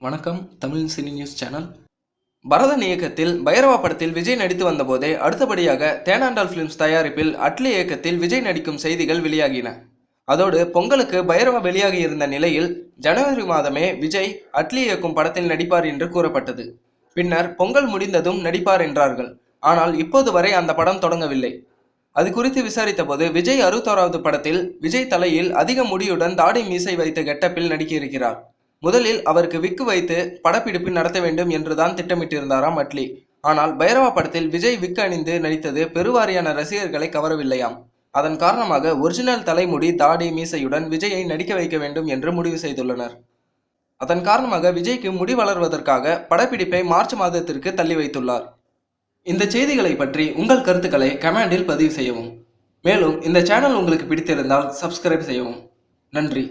வணக்கம். Tamil cine news channel. Bharathan இயக்கத்தில் பைரவா படத்தில் விஜய் நடித்து வந்தபோதே அடுத்தபடியாக தேனாண்டால் பிலிம்ஸ் தயாரிப்பில் அட்லி இயக்கத்தில் விஜய் நடிக்கும் செய்திகள் வெளியாகின. அதோடு பொங்கலுக்கு பைரவா வெளியாகி இருந்த நிலையில் ஜனவரி மாதமே விஜய் அட்லி இயக்கும் படத்தில் நடிப்பார் என்று கூறப்பட்டது. பின்னர் பொங்கல் முடிந்ததும் நடிப்பார் என்றார்கள். ஆனால் இப்போது வரை அந்த படம் தொடங்கவில்லை. அது குறித்து விசாரித்த போது விஜய் 61வது படத்தில் விஜய் தலையில் அதிக முடியுடன் தாடி மீசை வைத்த கெட்டப்பில் நடிக்க இருக்கிறார். முதலில் அவருக்கு விக்கு வைத்து படப்பிடிப்பு நடத்த வேண்டும் என்றுதான் திட்டமிட்டிருந்தாராம் அட்லி. ஆனால் பைரவா படத்தில் விஜய் விக்கு அணிந்து நடித்தது பெருவாரியான ரசிகர்களை கவரவில்லையாம். அதன் காரணமாக ஒரிஜினல் தலைமுடி தாடி மீசையுடன் விஜயை நடிக்க வைக்க வேண்டும் என்று முடிவு செய்துள்ளனர். அதன் காரணமாக விஜய்க்கு முடி வளர்வதற்காக படப்பிடிப்பை மார்ச் மாதத்திற்கு தள்ளி வைத்துள்ளார். இந்த செய்திகளை பற்றி உங்கள் கருத்துக்களை கமெண்டில் பதிவு செய்யவும். மேலும் இந்த சேனல் உங்களுக்கு பிடித்திருந்தால் சப்ஸ்கிரைப் செய்யவும். நன்றி.